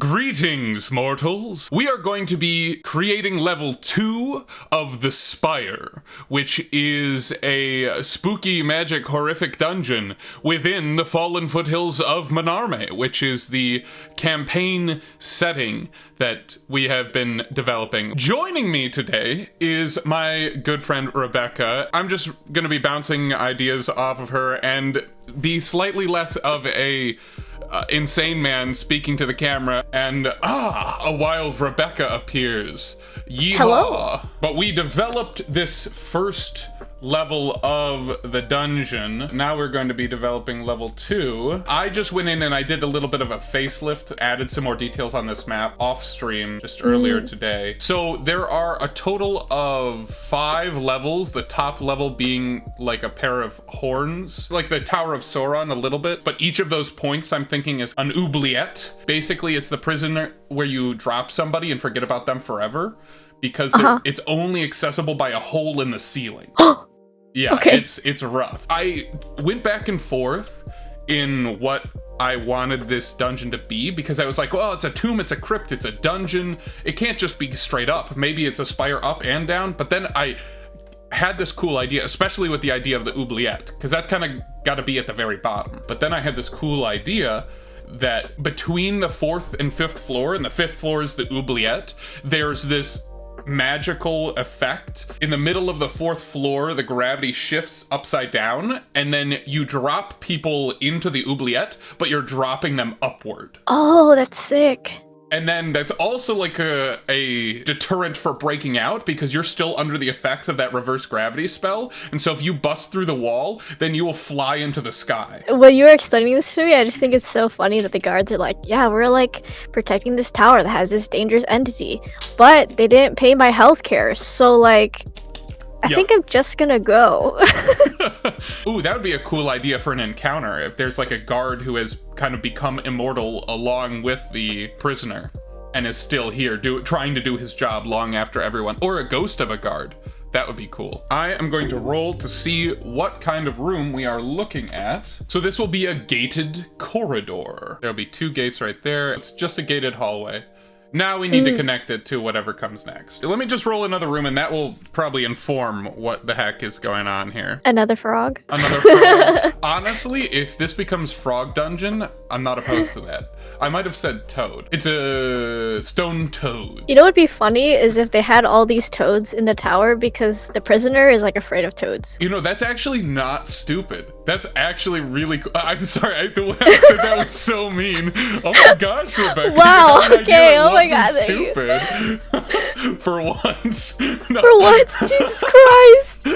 Greetings, mortals! We are going to be creating level 2 of the Spire, which is a spooky, magic, horrific dungeon within the Fallen Foothills of Manarme, which is the campaign setting that we have been developing. Joining me today is my good friend Rebbecca. I'm just gonna be bouncing ideas off of her and be slightly less of a insane man speaking to the camera, and a wild Rebbecca appears. Yeehaw! Hello. But we developed this first level of the dungeon. Now we're going to be developing level 2. I just went in and I did a little bit of a facelift, added some more details on this map off stream just earlier today. So there are a total of 5 levels, the top level being like a pair of horns, like the Tower of Sauron a little bit, but each of those points I'm thinking is an oubliette. Basically, it's the prison where you drop somebody and forget about them forever, because it's only accessible by a hole in the ceiling. Yeah, okay. It's rough. I went back and forth in what I wanted this dungeon to be, because I was like, well, it's a tomb, it's a crypt, it's a dungeon. It can't just be straight up. Maybe it's a spire up and down. But then I had this cool idea, especially with the idea of the oubliette, because that's kind of got to be at the very bottom. But then I had this cool idea that between the 4th and 5th floor, and the 5th floor is the oubliette, there's this magical effect. In the middle of the 4th floor, the gravity shifts upside down, and then you drop people into the oubliette, but you're dropping them upward. Oh, that's sick. And then that's also like a deterrent for breaking out, because you're still under the effects of that reverse gravity spell. And so if you bust through the wall, then you will fly into the sky. When you were explaining this to me, I just think it's so funny that the guards are like, yeah, we're like protecting this tower that has this dangerous entity, but they didn't pay my healthcare. So like, I think I'm just gonna go. Ooh, that would be a cool idea for an encounter. If there's like a guard who has kind of become immortal along with the prisoner and is still here trying to do his job long after everyone, or a ghost of a guard. That would be cool. I am going to roll to see what kind of room we are looking at. So this will be a gated corridor. There'll be 2 gates right there. It's just a gated hallway. Now we need to connect it to whatever comes next. Let me just roll another room, and that will probably inform what the heck is going on here. Another frog? Another frog. Honestly, if this becomes Frog Dungeon, I'm not opposed to that. I might have said toad. It's a stone toad. You know what would be funny is if they had all these toads in the tower, because the prisoner is like afraid of toads. You know, that's actually not stupid. That's actually really cool. I'm sorry, the way I said that was so mean. Oh my gosh, Rebbecca. Wow, okay, oh my god. Stupid. For once. No. For once, Jesus Christ.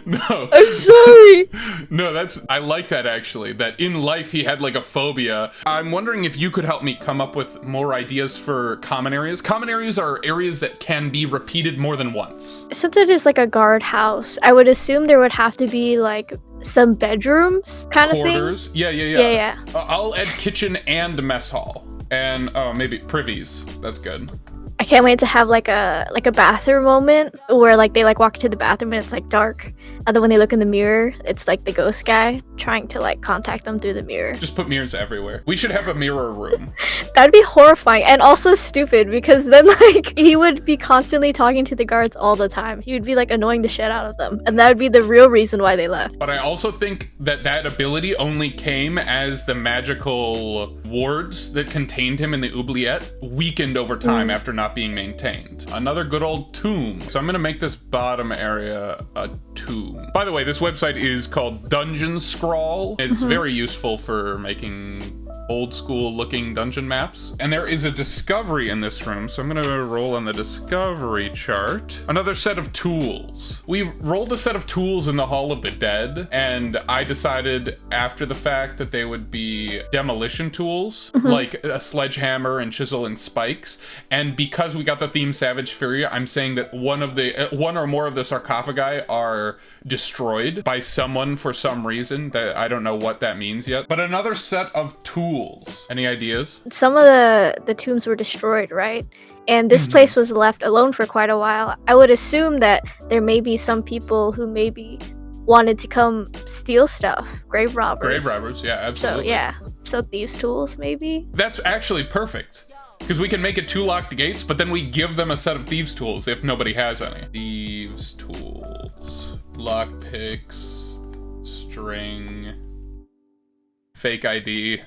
No. I'm sorry. No, I like that actually, that in life he had like a phobia. I'm wondering if you could help me come up with more ideas for common areas. Common areas are areas that can be repeated more than once. Since it is like a guard house, I would assume there would have to be like some bedrooms kind of thing. Quarters? Yeah. I'll add kitchen and mess hall. And maybe privies. That's good. I can't wait to have like a bathroom moment where like they like walk into the bathroom and it's like dark, and then when they look in the mirror, it's like the ghost guy trying to like contact them through the mirror. Just put mirrors everywhere. We should have a mirror room. That'd be horrifying and also stupid, because then like he would be constantly talking to the guards all the time. He would be like annoying the shit out of them, and that would be the real reason why they left. But I also think that ability only came as the magical wards that contained him in the oubliette weakened over time after not being maintained. Another good old tomb. So I'm gonna make this bottom area a tomb. By the way, this website is called Dungeon Scrawl. It's very useful for making old school looking dungeon maps. And there is a discovery in this room, so I'm gonna roll on the discovery chart. Another set of tools. We rolled a set of tools in the Hall of the Dead, and I decided after the fact that they would be demolition tools, like a sledgehammer and chisel and spikes. And because we got the theme Savage Fury, I'm saying that one or more of the sarcophagi are destroyed by someone for some reason that I don't know what that means yet. But another set of tools. Any ideas? Some of the tombs were destroyed, right? And this place was left alone for quite a while. I would assume that there may be some people who maybe wanted to come steal stuff. Grave robbers. Grave robbers, yeah, absolutely. So yeah. So thieves' tools, maybe? That's actually perfect. Because we can make it 2 locked gates, but then we give them a set of thieves' tools if nobody has any. Thieves' tools. Lockpicks. String. Fake ID.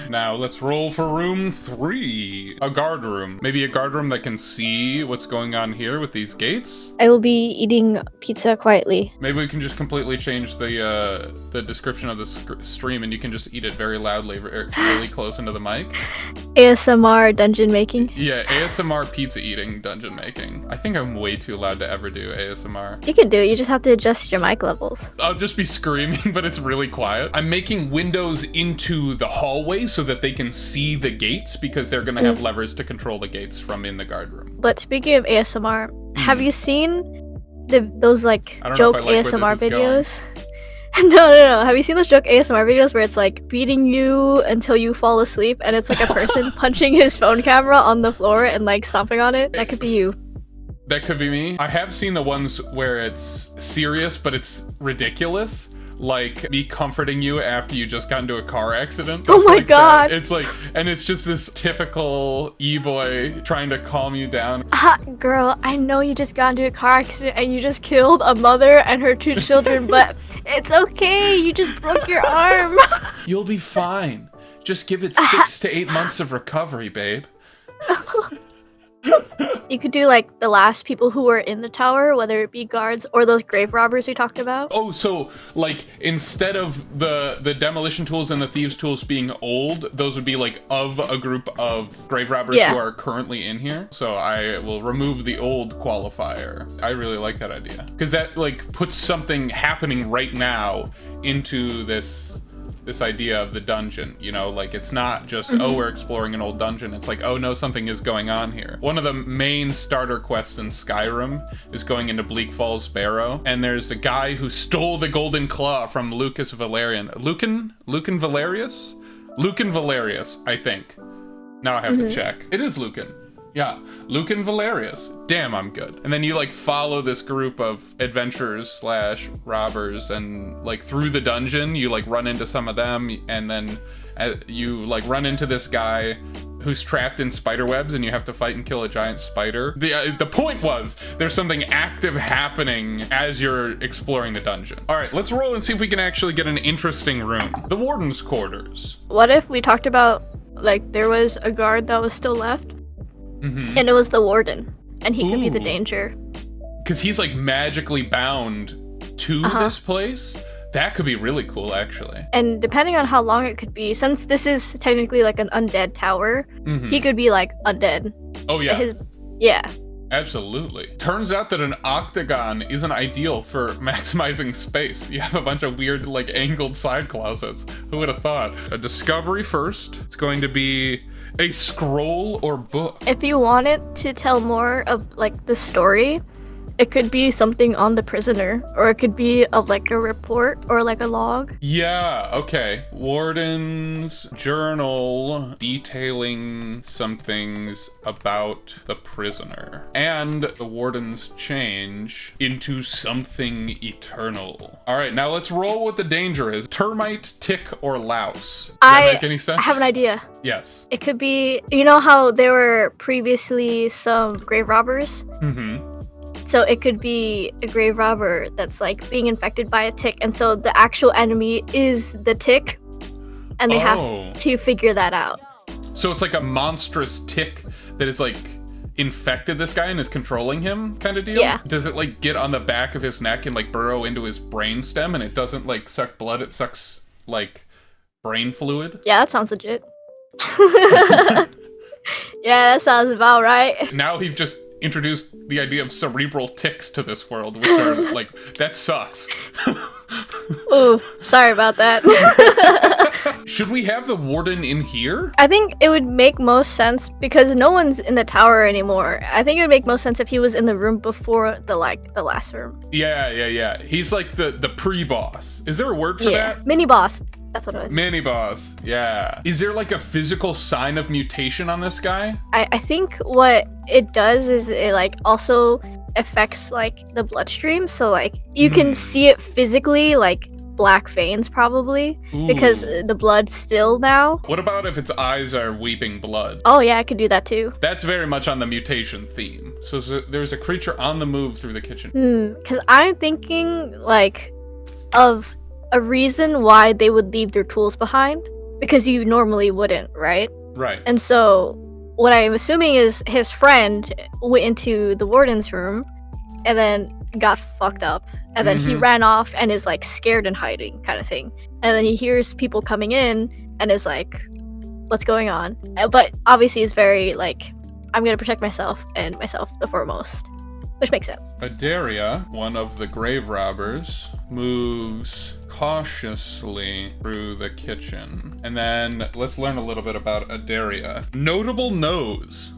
Now let's roll for room 3. A guard room. Maybe a guard room that can see what's going on here with these gates. I will be eating pizza quietly. Maybe we can just completely change the description of the stream, and you can just eat it very loudly, really close into the mic. ASMR dungeon making. Yeah, ASMR pizza eating dungeon making. I think I'm way too loud to ever do ASMR. You can do it, you just have to adjust your mic levels. I'll just be screaming, but it's really quiet. I'm making windows into the hallway so that they can see the gates, because they're gonna have levers to control the gates from in the guard room. But speaking of ASMR, have you seen those like joke ASMR videos? No. Have you seen those joke ASMR videos where it's like beating you until you fall asleep, and it's like a person punching his phone camera on the floor and like stomping on it? That could be you. That could be me. I have seen the ones where it's serious, but it's ridiculous. Like me comforting you after you just got into a car accident. Oh my god. It's like, and it's just this typical e-boy trying to calm you down. Girl, I know you just got into a car accident and you just killed a mother and her 2 children, but it's okay. You just broke your arm. You'll be fine. Just give it 6 to 8 months of recovery, babe. You could do like the last people who were in the tower, whether it be guards or those grave robbers we talked about. Oh, so like instead of the demolition tools and the thieves tools being old, those would be like of a group of grave robbers who are currently in here. So I will remove the old qualifier. I really like that idea, because that like puts something happening right now into this idea of the dungeon, you know, like it's not just, oh, we're exploring an old dungeon. It's like, oh no, something is going on here. One of the main starter quests in Skyrim is going into Bleak Falls Barrow, and there's a guy who stole the golden claw from Lucas Valerian. Lucan Valerius? Lucan Valerius, I think. Now I have to check. It is Lucan. Yeah, Lucan Valerius. Damn, I'm good. And then you like follow this group of adventurers / robbers, and like through the dungeon, you like run into some of them, and then you like run into this guy who's trapped in spider webs, and you have to fight and kill a giant spider. The point was, there's something active happening as you're exploring the dungeon. All right, let's roll and see if we can actually get an interesting room. The warden's quarters. What if we talked about like there was a guard that was still left? And it was the warden, and he could be the danger. Because he's like magically bound to this place. That could be really cool, actually. And depending on how long it could be, since this is technically like an undead tower, he could be like undead. Oh yeah. Yeah. Absolutely. Turns out that an octagon isn't ideal for maximizing space. You have a bunch of weird like angled side closets. Who would have thought? A discovery first. It's going to be a scroll or book. If you wanted to tell more of like the story, it could be something on the prisoner, or it could be of like a report or like a log. Yeah, okay. Warden's journal detailing some things about the prisoner. And the warden's change into something eternal. All right, now let's roll what the danger is. Termite, tick, or louse. Does that make any sense? I have an idea. Yes. It could be, you know how there were previously some grave robbers? So it could be a grave robber that's like being infected by a tick, and so the actual enemy is the tick, and they have to figure that out. So it's like a monstrous tick that is like infected this guy and is controlling him, kind of deal? Yeah. Does it like get on the back of his neck and like burrow into his brainstem, and it doesn't like suck blood, it sucks like brain fluid? Yeah, that sounds legit. Yeah, that sounds about right. Now we've just introduced the idea of cerebral ticks to this world, which are like, that sucks. Ooh, sorry about that. Should we have the warden in here? I think it would make most sense because no one's in the tower anymore. I think it would make most sense if he was in the room before the last room. Yeah. He's like the pre-boss. Is there a word for that? Mini boss. That's what it was. Mini boss, yeah. Is there like a physical sign of mutation on this guy? I think what it does is it like also affects like the bloodstream, so like you can see it physically, like black veins probably because Ooh. the blood's still now. What about if its eyes are weeping blood? Oh yeah, I could do that too. That's very much on the mutation theme. So there's a creature on the move through the kitchen. Because I'm thinking like of a reason why they would leave their tools behind, because you normally wouldn't, right? Right. And so what I'm assuming is his friend went into the warden's room and then got fucked up, and then he ran off and is like scared and hiding kind of thing, and then he hears people coming in and is like, what's going on? But obviously is very like, I'm gonna protect myself and myself the foremost, which makes sense. Adaria, one of the grave robbers, moves cautiously through the kitchen. And then let's learn a little bit about Adaria. Notable nose.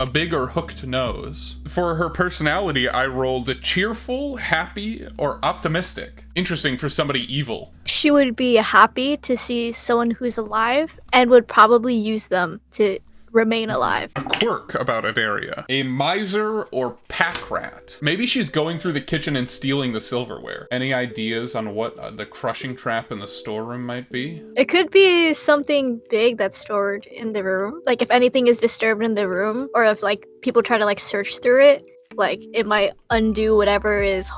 A big or hooked nose. For her personality, I rolled cheerful, happy, or optimistic. Interesting for somebody evil. She would be happy to see someone who's alive and would probably use them to remain alive. A quirk about Adaria. A miser or pack rat. Maybe she's going through the kitchen and stealing the silverware. Any ideas on what the crushing trap in the storeroom might be? It could be something big that's stored in the room. Like if anything is disturbed in the room, or if like people try to like search through it, like it might undo whatever is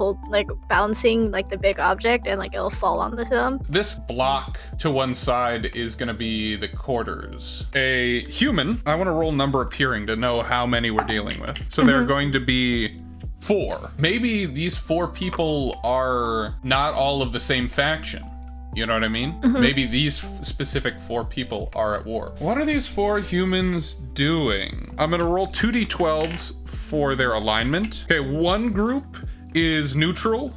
balancing like the big object, and like it'll fall onto them. This block to one side is gonna be the quarters. A human, I wanna roll number appearing to know how many we're dealing with. So there are going to be 4. Maybe these 4 people are not all of the same faction. You know what I mean? Maybe these specific 4 people are at war. What are these 4 humans doing? I'm gonna roll 2d12s for their alignment. Okay, one group is neutral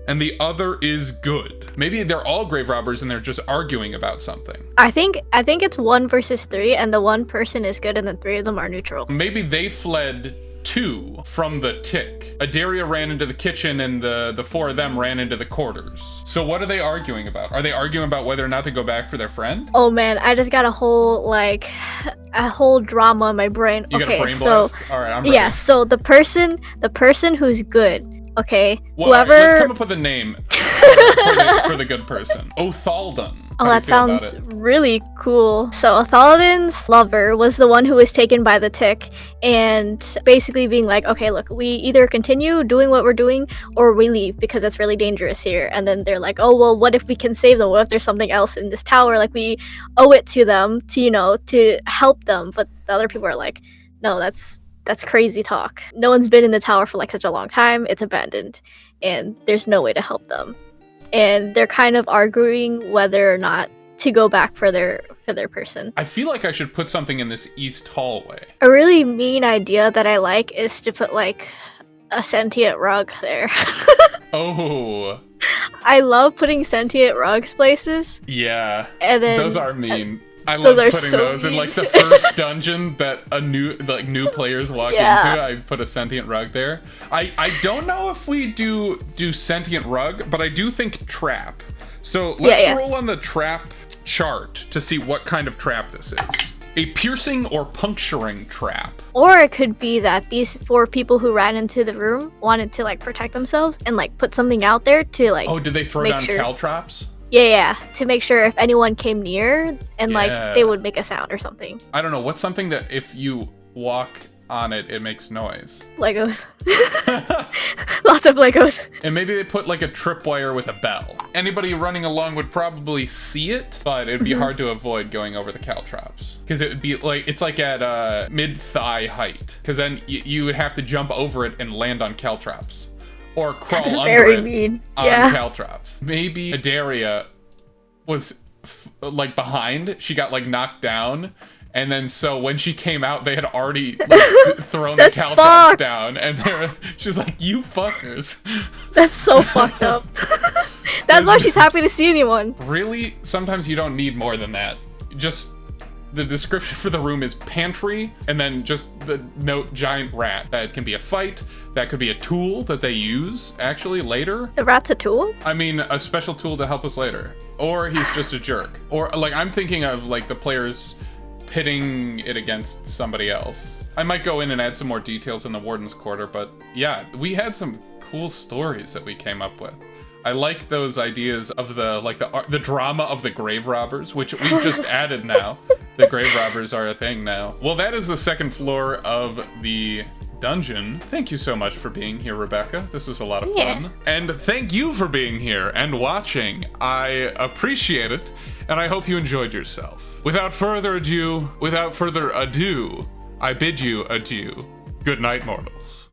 and the other is good. Maybe they're all grave robbers and they're just arguing about something. I think it's 1 versus 3, and the one person is good and the 3 of them are neutral. Maybe they fled 2 from the tick. Adaria ran into the kitchen and the 4 of them ran into the quarters. So what are they arguing about? Are they arguing about whether or not to go back for their friend? Oh man, I just got a whole drama in my brain. You got a brain so blast? All right, I'm ready. yeah, so the person who's good, okay, Well, whoever. all right, let's come up with a name for the good person. Othaldan. Oh, How do you that feel about sounds it? really cool. So Othaldan's lover was the one who was taken by the tick, and basically being like, okay, look, we either continue doing what we're doing or we leave because it's really dangerous here. And then they're like, oh, well, what if we can save them? What if there's something else in this tower? Like, we owe it to them to, to help them. But the other people are like, no, that's crazy talk. No one's been in the tower for like such a long time. It's abandoned and there's no way to help them. And they're kind of arguing whether or not to go back for their person. I feel like I should put something in this east hallway. A really mean idea that I like is to put like a sentient rug there. Oh. I love putting sentient rugs places. Yeah. And then those are mean. I love those are putting so those in mean. like the first dungeon that new players walk into. I put a sentient rug there. I don't know if we do sentient rug, but I do think trap. So let's roll on the trap chart to see what kind of trap this is. A piercing or puncturing trap. Or it could be that these 4 people who ran into the room wanted to like protect themselves and like put something out there to like. Oh, did they throw down caltrops? Yeah, to make sure if anyone came near and like they would make a sound or something. I don't know, what's something that if you walk on it, it makes noise? Legos. Lots of Legos. And maybe they put like a tripwire with a bell. Anybody running along would probably see it, but it'd be hard to avoid going over the caltrops. Because it would be like, it's like at mid-thigh height. Because then you would have to jump over it and land on caltrops. Or crawl under it on caltrops. Maybe Adaria was like behind. She got like knocked down. And then so when she came out, they had already like, thrown the caltrops down. And she's like, you fuckers. That's so fucked up. That's why she's happy to see anyone. Really? Sometimes you don't need more than that. Just the description for the room is pantry, and then just the note giant rat. That can be a fight. That could be a tool that they use actually later. The rat's a tool? I mean, a special tool to help us later. Or he's just a jerk. Or like I'm thinking of like the players pitting it against somebody else. I might go in and add some more details in the Warden's Quarter, but yeah, we had some cool stories that we came up with. I like those ideas of the drama of the grave robbers, which we've just added now. The grave robbers are a thing now. Well, that is the second floor of the dungeon. Thank you so much for being here, Rebecca. This was a lot of fun. And thank you for being here and watching. I appreciate it, and I hope you enjoyed yourself. Without further ado, I bid you adieu. Good night, mortals.